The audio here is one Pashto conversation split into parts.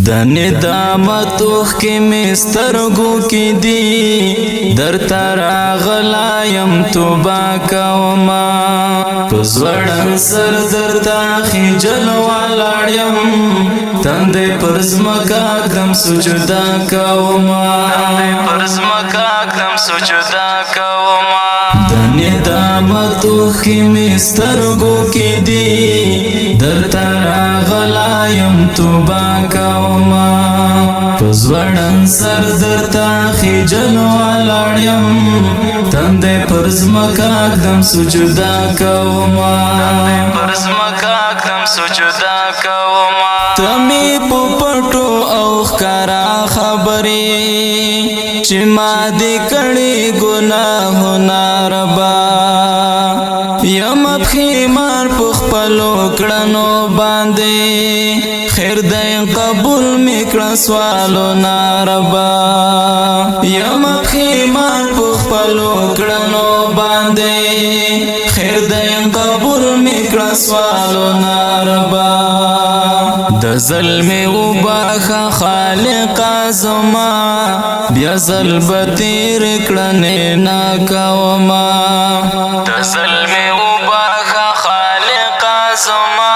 د ندامت اوخ کې مسترګو کې دی در تر غلایم توبه کوما پزړن سر در تا خجل والاړم تندې پرزمکا کم سجدا کوما پرزمکا کم سجدا کوما د ندامت اوخ کې مسترګو کې دی در تر غلایم توبه کوما پزړن سر در تا خجل والاړم تندې پرزمکا کم سجدا کوما پرزمکا کم سجدا کوما تمی پپټو او خرا خبرې چې ما دې کړي ګناهونه ربا یم پخیمان پخپلو کړنو باندې خیر دې قبول میکړه سوالو ناربا یم پخیمان پخپلو کړنو باندې خیر دې قبول میکړه سوالو ناربا د ظلم او باخه خالق زما بیا ظلمتیر کړنه نا کوما د ظلم او باخه خالق زما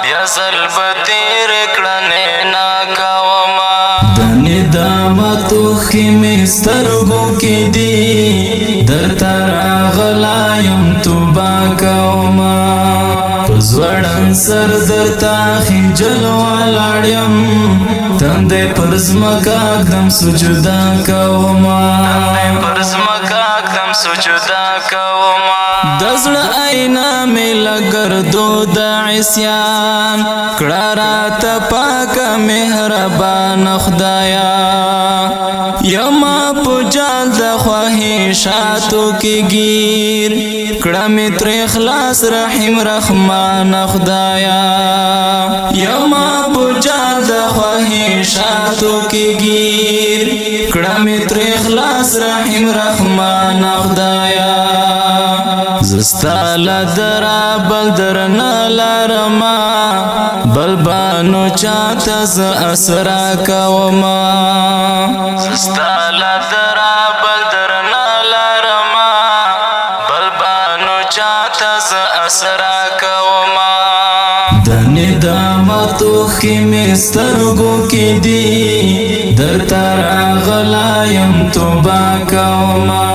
بیا ظلمتیر کړنه نا کوما د ندامت خې مسترګو کې دی در تر غلایم توبه کوما پزړن سر در تا خجل والاړم تندې پرزمکا کم سجدا کوما پرزمکا کم سجدا کوما دزړه اینا مل ګردو د عصیان کړه رات پاک مهربان خدایا یما پجال د خواهشاتو کې گیر کړه می تر اخلاص رحیم رحمان خدایا یما پجال د خواهشاتو کې گیر کړه می تر اخلاص رحیم رحمان خدایا زستال درا بل درنا لارما بلبانو چاته ز اسرا کوما زستال درا بل درنا لارما بلبانو چاته ز اسرا کوما د ندامت خې مسترګو کې دی در تر غلایم توبه کوما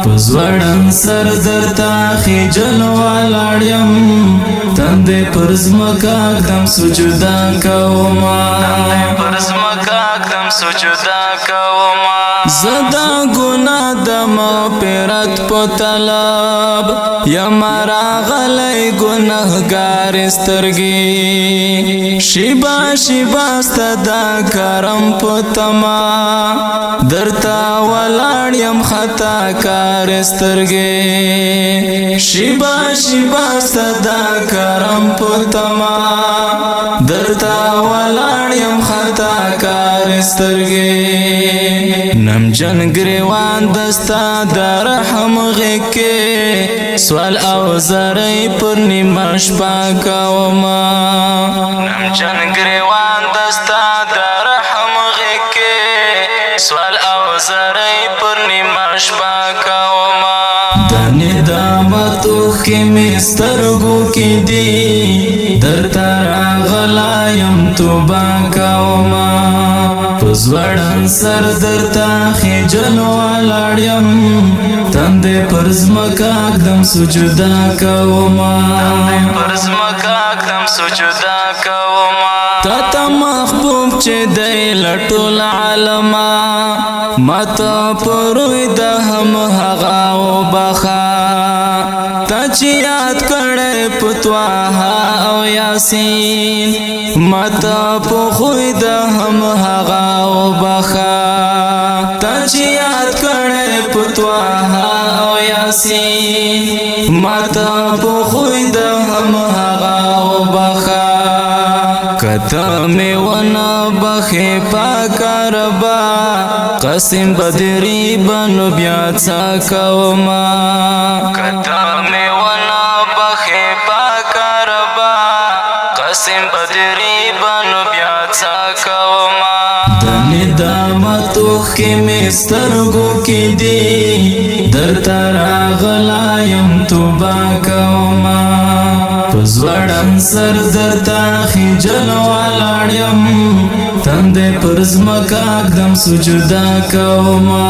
پزړن سر در تا خجل والاړم تندې پرزمکا کم سجدا کوما پرزمکا کم سجدا کوما زدا ګنا د مغفرت په طلب یم راغلی ګناهګار سترګې شیبا شیبا ستدا کرم په تما درتا ولاړ یم خطا کار سترګې شیبا شیبا ستدا کرم په تما درتا ولاړ یم خطا کار سترګې نم جن گریوان دستا در رحم غکې سوال او زرې پر نیمش پاکوما نم جن گریوان دستا در رحم غکې سوال او زرې پر نیمش پاکوما د ندامت خې مسترګو کې دی در تر غلایم توبه کوما پزړن سر در تا خجل والاړم تندې پرزمکا کم سجدا کوما پرزمکا کم سجدا کوما تا محبوب چې دی لټول عالما ماته پروي د هم هغه وبخا تا چې یاد کړې پتواها او یاسین ماته په خوې د هم هغه وبخا تا چې یاد کړې پتواها او یاسین ماته په خوې د هم هغه وبخا کته می ونه بخې پاک ربا قسم بدری بنو بیا څا کوما کته می ونه بخې پاک ربا قسم بدری بنو بیا څا کوما د ندامتو کې مې سترګو کې دی درته راغلایم توبه کوما په زوړن سر درته خجل ولاړ یم تندې پر ځمکه اږدم سجده کوما